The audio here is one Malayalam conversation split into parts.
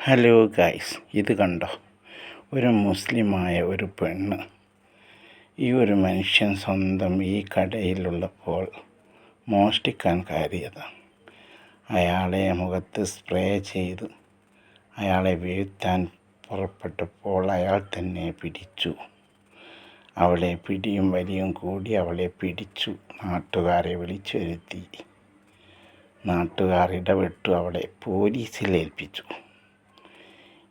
ഹലോ ഗൈസ്, ഇത് കണ്ടോ? ഒരു മുസ്ലിമായ ഒരു പെണ്ണ് ഈ ഒരു മനുഷ്യൻ സ്വന്തം ഈ കടയിലുള്ളപ്പോൾ മോഷ്ടിക്കാൻ കയറിയതാണ്. അയാളെ മുഖത്ത് സ്പ്രേ ചെയ്ത് അയാളെ വീഴ്ത്താൻ പുറപ്പെട്ടപ്പോൾ അയാൾ തന്നെ പിടിച്ചു. അവളെ പിടിയും വലിയും കൂടി അവളെ പിടിച്ചു. നാട്ടുകാരെ വിളിച്ചു വരുത്തി. നാട്ടുകാർ ഇടപെട്ടു അവളെ പോലീസിൽ ഏൽപ്പിച്ചു.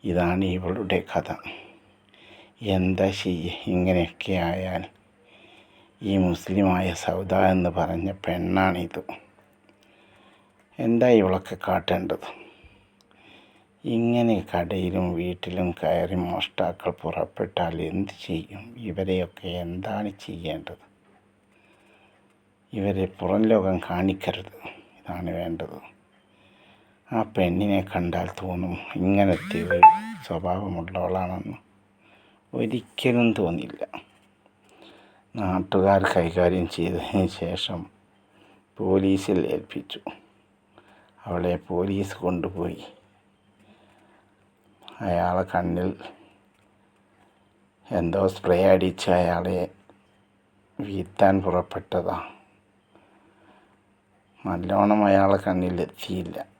ഇതാണ് ഇവളുടെ കഥ. എന്താ ഇങ്ങനെയൊക്കെ ആയാൽ? ഈ മുസ്ലിമായ സൗദ എന്ന് പറഞ്ഞ പെണ്ണാണിത്. എന്താ ഇവളൊക്കെ കാട്ടേണ്ടത്? ഇങ്ങനെ കടയിലും വീട്ടിലും കയറി മോഷ്ടാക്കൾ പുറപ്പെട്ടാൽ എന്ത് ചെയ്യും? ഇവരെയൊക്കെ എന്താണ് ചെയ്യേണ്ടത്? ഇവരെ പുറം ലോകം കാണിക്കരുത്. ഇതാണ് വേണ്ടത്. ആ പെണ്ണിനെ കണ്ടാൽ തോന്നും ഇങ്ങനത്തെ ഒരു സ്വഭാവമുള്ളവളാണെന്ന്. ഒരിക്കലും തോന്നില്ല. നാട്ടുകാർ കൈകാര്യം ചെയ്തതിന് ശേഷം പോലീസിൽ ഏൽപ്പിച്ചു. അവളെ പോലീസ് കൊണ്ടുപോയി. അയാളെ കണ്ണിൽ എന്തോ സ്പ്രേ അടിച്ച് അയാളെ വീഴ്ത്താൻ പുറപ്പെട്ടതാണ്. നല്ലോണം അയാളെ കണ്ണിലെത്തിയില്ല.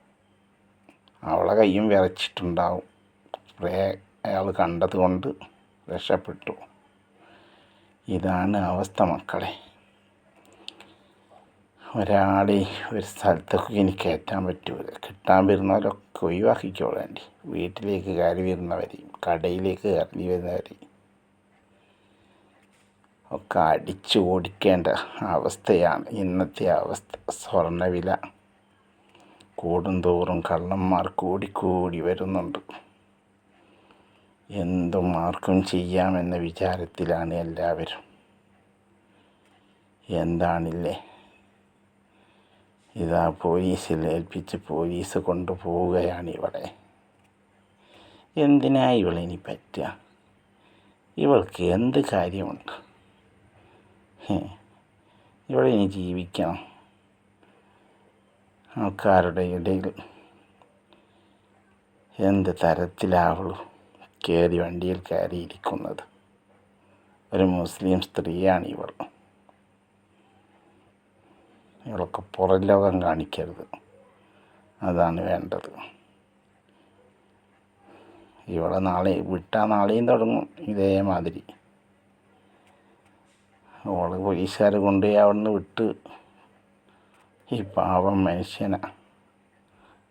അവളെ കയ്യും വിറച്ചിട്ടുണ്ടാവും. സ്പ്രേ അയാൾ കണ്ടത് കൊണ്ട് രക്ഷപ്പെട്ടു. ഇതാണ് അവസ്ഥ മക്കളെ. ഒരാളെ ഒരു സ്ഥലത്തൊക്കെ ഇനി കയറ്റാൻ പറ്റൂല. കിട്ടാൻ വരുന്നവരൊക്കെ ഒഴിവാക്കിക്കോളേണ്ടി. വീട്ടിലേക്ക് കയറി വരുന്നവരെയും കടയിലേക്ക് കയറി വരുന്നവരെയും ഒക്കെ അടിച്ചു ഓടിക്കേണ്ട അവസ്ഥയാണ് ഇന്നത്തെ അവസ്ഥ. സ്വർണ്ണവില കൂടുന്തോറും കള്ളന്മാർ കൂടിക്കൂടി വരുന്നുണ്ട്. എന്തും ആർക്കും ചെയ്യാമെന്ന വിചാരത്തിലാണ് എല്ലാവരും. എന്താണില്ലേ? ഇതാ പോലീസിൽ ഏൽപ്പിച്ച് പോലീസ് കൊണ്ടുപോവുകയാണ് ഇവളെ. എന്തിനാ ഇവളിനി പറ്റുക? ഇവൾക്ക് എന്ത് കാര്യമുണ്ട്? ഇവളിനി ജീവിക്കണം. ആൾക്കാരുടെ ഇടയിൽ എന്ത് തരത്തിലാവളൂ വണ്ടിയിൽ കയറിയിരിക്കുന്നത്? ഒരു മുസ്ലിം സ്ത്രീയാണ് ഇവൾ. ഇവളൊക്കെ പുറം ലോകം കാണിക്കരുത്. അതാണ് വേണ്ടത്. ഇവളെ നാളെയും തുടങ്ങും ഇതേമാതിരി. ഓള് പോലീസുകാർ കൊണ്ടുപോയി അവിടുന്ന് വിട്ട് ഈ പാവം മനുഷ്യനെ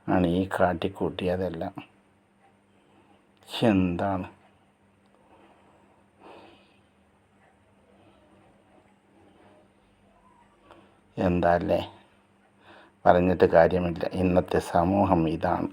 ആണ് ഈ കാട്ടിക്കൂട്ടിയതെല്ലാം. എന്താണ്? എന്താല്ലേ? പറഞ്ഞിട്ട് കാര്യമില്ല. ഇന്നത്തെ സമൂഹം ഇതാണ്.